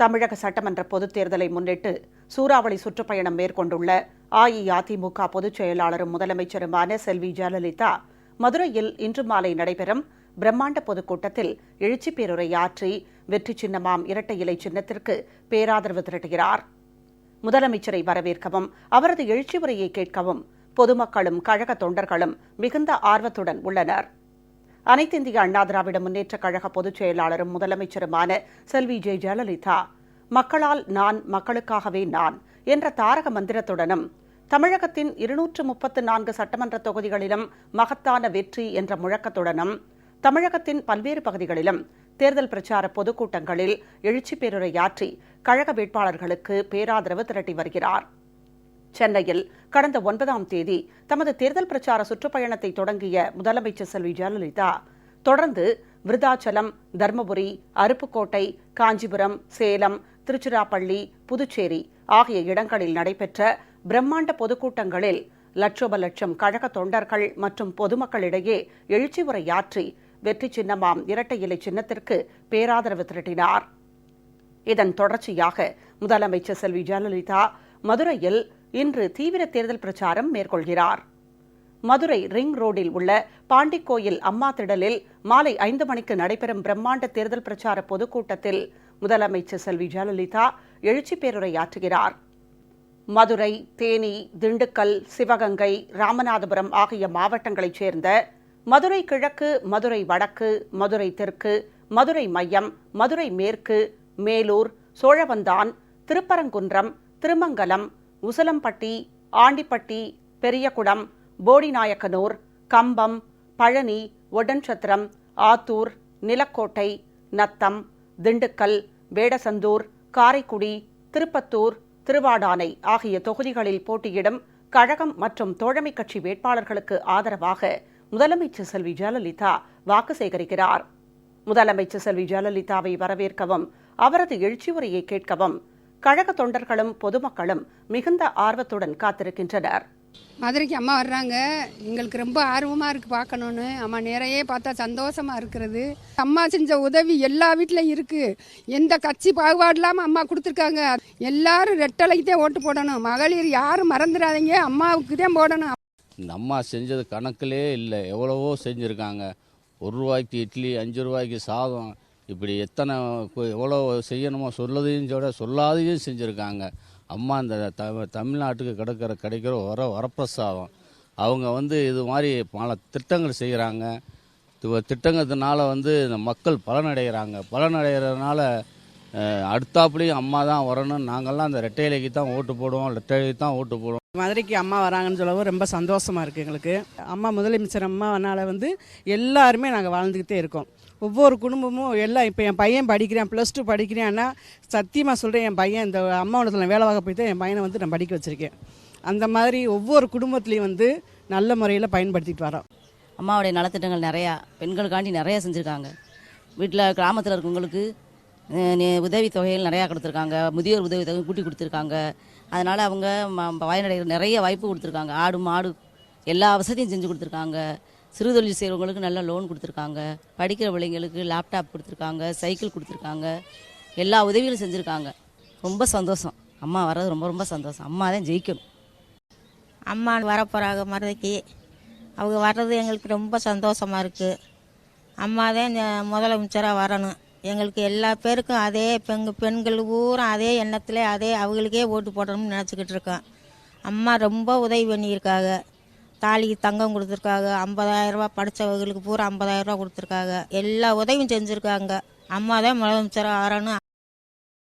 தமிழக சட்டமன்ற பொதுத் தேர்தலை முன்னிட்டு சூறாவளி சுற்றுப்பயணம் மேற்கொண்டுள்ள அஇஅதிமுக பொதுச் செயலாளரும் முதலமைச்சருமான செல்வி ஜெயலலிதா மதுரையில் இன்று மாலை நடைபெறும் பிரம்மாண்ட பொதுக்கூட்டத்தில் எழுச்சிப் பேருரையாற்றி வெற்றி சின்னமாம் இரட்டை இலை சின்னத்திற்கு பேராதரவு திரட்டுகிறார். முதலமைச்சரை வரவேற்கவும் அவரது எழுச்சி உரையை கேட்கவும் பொதுமக்களும் கழக தொண்டர்களும் மிகுந்த ஆர்வத்துடன் உள்ளனர். அனைத்திந்திய அண்ணா திராவிட முன்னேற்றக் கழக பொதுச் செயலாளரும் முதலமைச்சருமான செல்வி ஜெயலலிதா மக்களால் நான் மக்களுக்காகவே நான் என்ற தாரக மந்திரத்துடனும் தமிழகத்தின் 234 சட்டமன்ற தொகுதிகளிலும் மகத்தான வெற்றி என்ற முழக்கத்துடனும் தமிழகத்தின் பல்வேறு பகுதிகளிலும் தேர்தல் பிரச்சார பொதுக்கூட்டங்களில் எழுச்சி பேருரையாற்றி கழக வேட்பாளர்களுக்கு பேராதரவு திரட்டி வருகிறார். சென்னையில் கடந்த 9ஆம் தேதி தமது தேர்தல் பிரச்சார சுற்றுப்பயணத்தை தொடங்கிய முதலமைச்சர் செல்வி ஜெயலலிதா தொடர்ந்து விருதாச்சலம், தர்மபுரி, அருப்புக்கோட்டை, காஞ்சிபுரம், சேலம், திருச்சிராப்பள்ளி, புதுச்சேரி ஆகிய இடங்களில் நடைபெற்ற பிரம்மாண்ட பொதுக்கூட்டங்களில் லட்சோப லட்சம் கழக தொண்டர்கள் மற்றும் பொதுமக்களிடையே எழுச்சி உரையாற்றி வெற்றி சின்னமாம் இரட்டை இலை சின்னத்திற்கு பேராதரவு திரட்டினார். இதன் தொடர்ச்சியாக முதலமைச்சர் செல்வி ஜெயலலிதா மதுரையில் இன்று தீவிர தேர்தல் பிரச்சாரம் மேற்கொள்கிறார். மதுரை ரிங் ரோடில் உள்ள பாண்டிக்கோயில் அம்மா திடலில் மாலை 5 மணிக்கு நடைபெறும் பிரம்மாண்ட தேர்தல் பிரச்சார பொதுக்கூட்டத்தில் முதலமைச்சர் செல்வி ஜெயலலிதா எழுச்சி பேருரையாற்றுகிறார். மதுரை, தேனி, திண்டுக்கல், சிவகங்கை, ராமநாதபுரம் ஆகிய மாவட்டங்களைச் சேர்ந்த மதுரை கிழக்கு, மதுரை வடக்கு, மதுரை தெற்கு, மதுரை மையம், மதுரை மேற்கு, மேலூர், சோழவந்தான், திருப்பரங்குன்றம், திருமங்கலம், உசிலம்பட்டி, ஆண்டிப்பட்டி, பெரியகுளம், போடிநாயக்கனூர், கம்பம், பழனி, ஒட்டன்சத்திரம், ஆத்தூர், நிலக்கோட்டை, நத்தம், திண்டுக்கல், வேடசந்தூர், காரைக்குடி, திருப்பத்தூர், திருவாடானை ஆகிய தொகுதிகளில் போட்டியிடும் கழகம் மற்றும் தோழமை கட்சி வேட்பாளர்களுக்கு ஆதரவாக முதலமைச்சர் செல்வி ஜெயலலிதா வாக்கு சேகரிக்கிறார். முதலமைச்சர் செல்வி ஜெயலலிதாவை வரவேற்கவும் அவரது எழுச்சி உரையை கேட்கவும் கழக தொண்டர்களும் பொதுமக்களும் மிகுந்த ஆர்வத்துடன் காத்திருக்கின்றனர். மதுரைக்கு அம்மா வர்றாங்க, எங்களுக்கு ரொம்ப ஆர்வமாக இருக்குது பார்க்கணுன்னு. அம்மா நேரையே பார்த்தா சந்தோஷமாக இருக்கிறது. அம்மா செஞ்ச உதவி எல்லா வீட்டிலையும் இருக்குது. எந்த கட்சி பாகுபாடு இல்லாமல் அம்மா கொடுத்துருக்காங்க. எல்லாரும் ரெட்டலைக்கு தான் ஓட்டு போடணும். மகளிர் யாரும் மறந்துடாதீங்க, அம்மாவுக்கு தான் போடணும். இந்த அம்மா செஞ்சது கணக்கிலே இல்லை, எவ்வளவோ செஞ்சுருக்காங்க. 1 ரூபாய்க்கு இட்லி, 5 ரூபாய்க்கு சாதம், இப்படி எத்தனை எவ்வளோ செய்யணுமோ சொல்லதையும் சொல்லாதையும் செஞ்சுருக்காங்க. அம்மா இந்த தமிழ்நாட்டுக்கு கிடைக்கிற வரப்பிரசாதம். அவங்க இது மாதிரி பல திட்டங்கள் செய்கிறாங்க. திட்டங்கிறதுனால இந்த மக்கள் பலனடைகிறதுனால அடுத்தாப்புலேயும் அம்மா தான் வரணும். நாங்கள்லாம் அந்த ரெட்டை இலைக்கு தான் ஓட்டு போடுவோம். மதுரைக்கு அம்மா வராங்கன்னு சொல்லவும் ரொம்ப சந்தோஷமாக இருக்குது எங்களுக்கு. அம்மா முதலமைச்சர் அம்மாவனால் எல்லாருமே நாங்கள் வாழ்ந்துக்கிட்டே இருக்கோம். ஒவ்வொரு குடும்பமும் எல்லாம் இப்போ என் பையன் படிக்கிறான், +2 படிக்கிறான்னா சத்தியமாக சொல்கிறேன், என் பையன் இந்த அம்மாவனத்தில் வேலை வாங்க போய் தான் என் பையனை நான் படிக்க வச்சுருக்கேன். அந்த மாதிரி ஒவ்வொரு குடும்பத்துலேயும் நல்ல முறையில் பயன்படுத்திட்டு வரோம். அம்மாவுடைய நலத்திட்டங்கள் நிறையா பெண்களுக்காண்டி நிறையா செஞ்சுருக்காங்க. வீட்டில் கிராமத்தில் இருக்கவங்களுக்கு உதவித்தொகைகள் நிறையா கொடுத்துருக்காங்க. முதியோர் உதவித்தொகை கூட்டி கொடுத்துருக்காங்க. அதனால் அவங்க பயனடைகிற நிறைய வாய்ப்பு கொடுத்துருக்காங்க. ஆடு மாடு எல்லா வசதியும் செஞ்சு கொடுத்துருக்காங்க. சிறுதொழில் செய்கிறவங்களுக்கு நல்ல லோன் கொடுத்துருக்காங்க. படிக்கிற பிள்ளைங்களுக்கு லேப்டாப் கொடுத்துருக்காங்க, சைக்கிள் கொடுத்துருக்காங்க. எல்லா உதவிகளும் செஞ்சுருக்காங்க. ரொம்ப சந்தோஷம். அம்மா வர்றது ரொம்ப ரொம்ப சந்தோஷம். அம்மா தான் ஜெயிக்கணும். அம்மா வரப்போகிறாங்க மதுரைக்கு. அவங்க வர்றது எங்களுக்கு ரொம்ப சந்தோஷமாக இருக்குது. அம்மா தான் முதலமைச்சராக வரணும். எங்களுக்கு எல்லா பேருக்கும் அதே பெண்கள் பூரா அதே எண்ணத்தில் அவங்களுக்கே ஓட்டு போடணும்னு நினச்சிக்கிட்டு இருக்கோம். அம்மா ரொம்ப உதவி பண்ணியிருக்காங்க. தாலிக்கு தங்கம் கொடுத்துருக்காங்க. 50,000 ரூபா படித்தவங்களுக்கு பூரா 50,000 ரூபா கொடுத்துருக்காங்க. எல்லா உதவியும் செஞ்சுருக்காங்க. அம்மா தான் முதலமைச்சராக வரணும்.